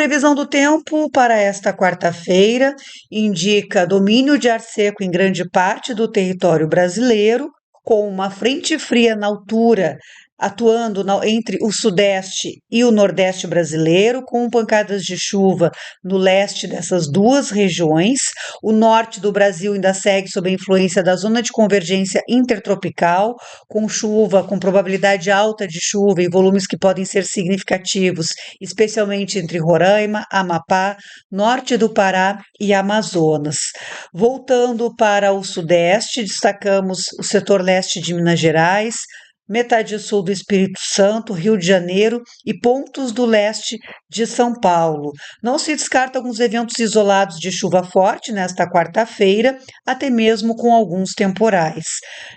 Previsão do tempo para esta quarta-feira indica domínio de ar seco em grande parte do território brasileiro, com uma frente fria na altura, atuando entre o sudeste e o nordeste brasileiro, com pancadas de chuva no leste dessas duas regiões. O norte do Brasil ainda segue sob a influência da zona de convergência intertropical, com chuva, com probabilidade alta de chuva e volumes que podem ser significativos, especialmente entre Roraima, Amapá, norte do Pará e Amazonas. Voltando para o sudeste, destacamos o setor leste de Minas Gerais, metade sul do Espírito Santo, Rio de Janeiro e pontos do leste de São Paulo. Não se descarta alguns eventos isolados de chuva forte nesta quarta-feira, até mesmo com alguns temporais.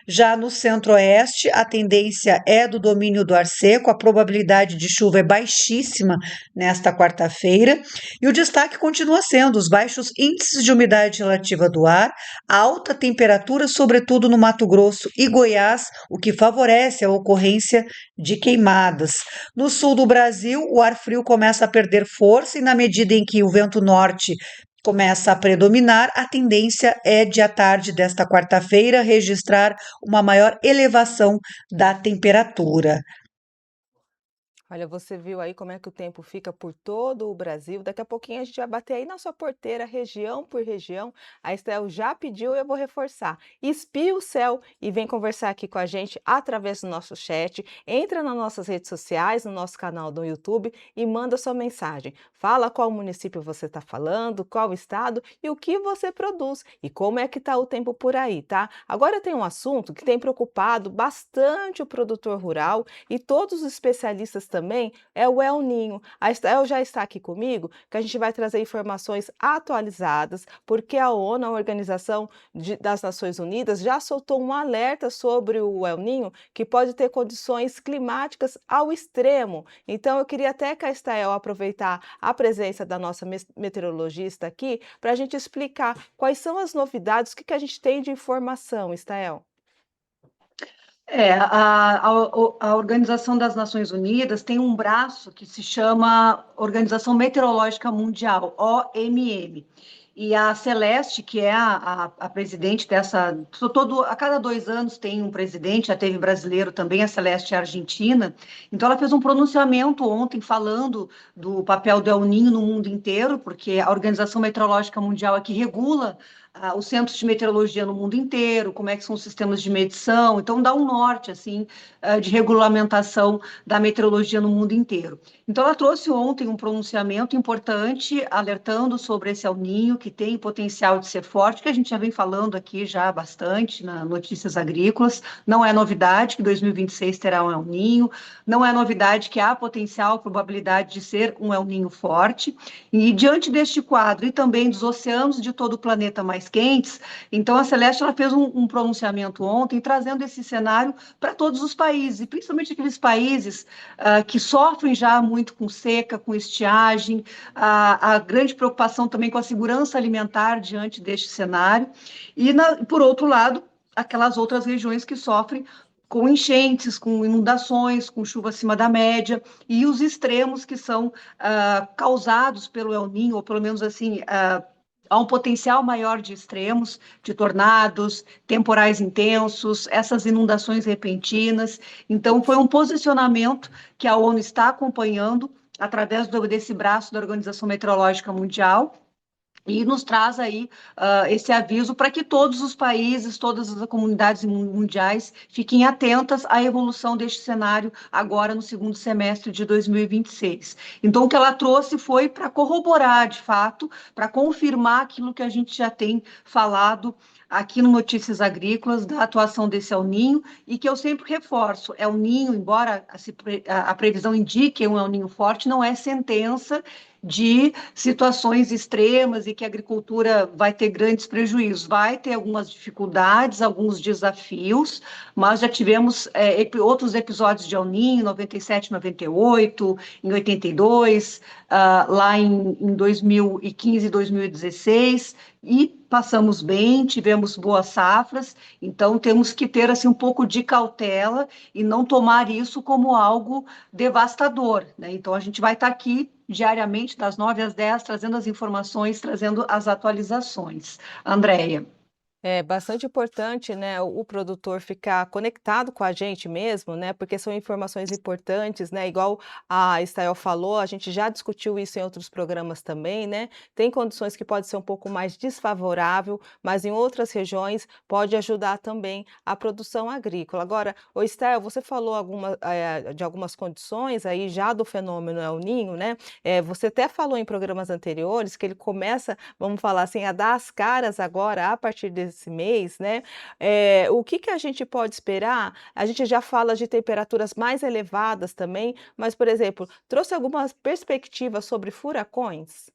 Já no centro-oeste, a tendência é do domínio do ar seco, a probabilidade de chuva é baixíssima nesta quarta-feira, e o destaque continua sendo os baixos índices de umidade relativa do ar, alta temperatura, sobretudo no Mato Grosso e Goiás, o que favorece a ocorrência de queimadas. No sul do Brasil, o ar frio começa a perder força e, na medida em que o vento norte começa a predominar, a tendência é de, à tarde desta quarta-feira, registrar uma maior elevação da temperatura. Olha, você viu aí como é que o tempo fica por todo o Brasil. Daqui a pouquinho a gente vai bater aí na sua porteira, região por região. A Estel já pediu, eu vou reforçar. Espia o céu e vem conversar aqui com a gente através do nosso chat. Entra nas nossas redes sociais, no nosso canal do YouTube e manda sua mensagem. Fala qual município você está falando, qual estado e o que você produz e como é que está o tempo por aí, tá? Agora tem um assunto que tem preocupado bastante o produtor rural e todos os especialistas também, é o El Ninho. A Estel já está aqui comigo, que a gente vai trazer informações atualizadas, porque a ONU, a Organização das Nações Unidas, já soltou um alerta sobre o El Ninho, que pode ter condições climáticas ao extremo. Então, eu queria até que a Estel aproveitar a presença da nossa meteorologista aqui, para a gente explicar quais são as novidades, o que a gente tem de informação, Estel. A Organização das Nações Unidas tem um braço que se chama Organização Meteorológica Mundial, OMM. E a Celeste, que é a presidente dessa. A cada 2 anos tem um presidente, já teve brasileiro também, a Celeste é argentina. Então, ela fez um pronunciamento ontem falando do papel do El Niño no mundo inteiro, porque a Organização Meteorológica Mundial é que regula os centros de meteorologia no mundo inteiro, como é que são os sistemas de medição, então dá um norte, assim, de regulamentação da meteorologia no mundo inteiro. Então ela trouxe ontem um pronunciamento importante, alertando sobre esse El Niño, que tem potencial de ser forte, que a gente já vem falando aqui já bastante na Notícias Agrícolas, não é novidade que 2026 terá um El Niño, não é novidade que há potencial, probabilidade de ser um El Niño forte, e diante deste quadro, e também dos oceanos de todo o planeta mais quentes, então a Celeste ela fez um pronunciamento ontem, trazendo esse cenário para todos os países, e principalmente aqueles países que sofrem já muito com seca, com estiagem, a grande preocupação também com a segurança alimentar diante deste cenário, e por outro lado, aquelas outras regiões que sofrem com enchentes, com inundações, com chuva acima da média, e os extremos que são causados pelo El Niño, ou pelo menos assim, há um potencial maior de extremos, de tornados, temporais intensos, essas inundações repentinas. Então, foi um posicionamento que a ONU está acompanhando através desse braço da Organização Meteorológica Mundial, e nos traz aí esse aviso para que todos os países, todas as comunidades mundiais fiquem atentas à evolução deste cenário agora no segundo semestre de 2026. Então, o que ela trouxe foi para corroborar, de fato, para confirmar aquilo que a gente já tem falado aqui no Notícias Agrícolas, da atuação desse El Niño, e que eu sempre reforço, El Niño, embora a previsão indique um El Niño forte, não é sentença de situações extremas e que a agricultura vai ter grandes prejuízos. Vai ter algumas dificuldades, alguns desafios, mas já tivemos outros episódios de El Niño, em 97, 98, em 82, lá em 2015 e 2016, e passamos bem, tivemos boas safras, então temos que ter assim um pouco de cautela e não tomar isso como algo devastador, né? Então a gente vai estar aqui diariamente das 9 às 10 trazendo as informações, trazendo as atualizações. Andréia. É bastante importante, né, o produtor ficar conectado com a gente mesmo, né, porque são informações importantes, né, igual a Estael falou, a gente já discutiu isso em outros programas também, né, tem condições que pode ser um pouco mais desfavorável, mas em outras regiões pode ajudar também a produção agrícola. Agora, ô Estael, você falou de algumas condições aí já do fenômeno El Niño, né, você até falou em programas anteriores que ele começa, vamos falar assim, a dar as caras agora a partir desse mês, né, o que que a gente pode esperar? A gente já fala de temperaturas mais elevadas também, mas, por exemplo, trouxe algumas perspectivas sobre furacões?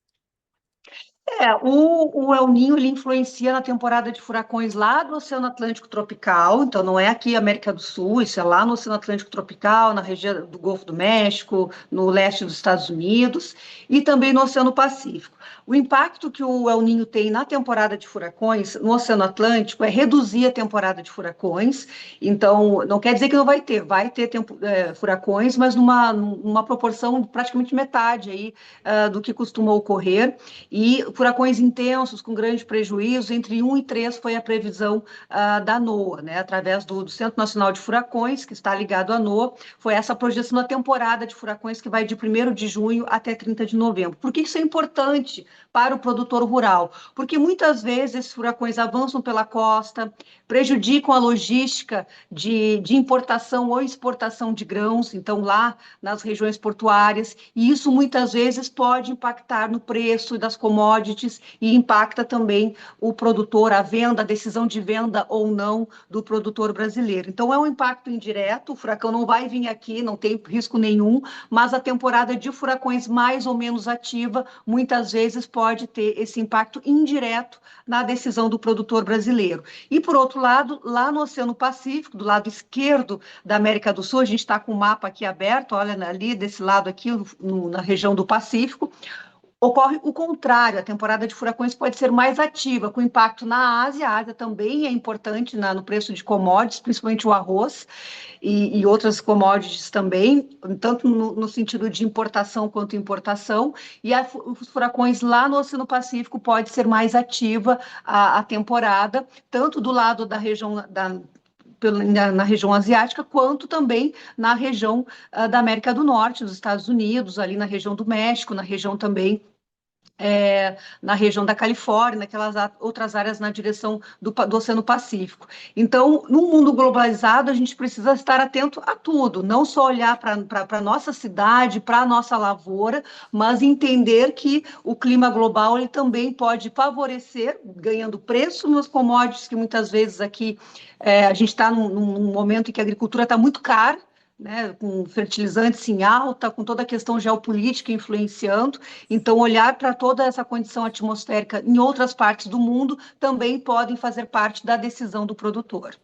O El Niño ele influencia na temporada de furacões lá do Oceano Atlântico Tropical, então não é aqui América do Sul, isso é lá no Oceano Atlântico Tropical, na região do Golfo do México, no leste dos Estados Unidos e também no Oceano Pacífico. O impacto que o El Niño tem na temporada de furacões no Oceano Atlântico é reduzir a temporada de furacões, então não quer dizer que não vai ter furacões, mas numa proporção praticamente metade aí, do que costuma ocorrer. E furacões intensos, com grande prejuízo, entre 1 e 3 foi a previsão da NOAA, né? Através do Centro Nacional de Furacões, que está ligado à NOAA, foi essa projeção da temporada de furacões que vai de 1º de junho até 30 de novembro. Por que isso é importante para o produtor rural? Porque muitas vezes esses furacões avançam pela costa, prejudicam a logística de importação ou exportação de grãos, então lá nas regiões portuárias, e isso muitas vezes pode impactar no preço das commodities e impacta também o produtor, a venda, a decisão de venda ou não do produtor brasileiro. Então é um impacto indireto, o furacão não vai vir aqui, não tem risco nenhum, mas a temporada de furacões mais ou menos ativa, muitas vezes pode ter esse impacto indireto na decisão do produtor brasileiro. E por outro lado, lá no Oceano Pacífico, do lado esquerdo da América do Sul, a gente está com o mapa aqui aberto, olha ali desse lado aqui, na região do Pacífico, ocorre o contrário, a temporada de furacões pode ser mais ativa, com impacto na Ásia. A Ásia também é importante no preço de commodities, principalmente o arroz e outras commodities também, tanto no sentido de importação quanto importação. E os furacões lá no Oceano Pacífico pode ser mais ativa a temporada, tanto do lado da região na região asiática, quanto também na região da América do Norte, dos Estados Unidos, ali na região do México, na região também na região da Califórnia, naquelas outras áreas na direção do Oceano Pacífico. Então, num mundo globalizado, a gente precisa estar atento a tudo, não só olhar para a nossa cidade, para a nossa lavoura, mas entender que o clima global ele também pode favorecer, ganhando preço nos commodities, que muitas vezes aqui a gente está num momento em que a agricultura está muito cara, né, com fertilizantes em alta, com toda a questão geopolítica influenciando. Então, olhar para toda essa condição atmosférica em outras partes do mundo também podem fazer parte da decisão do produtor.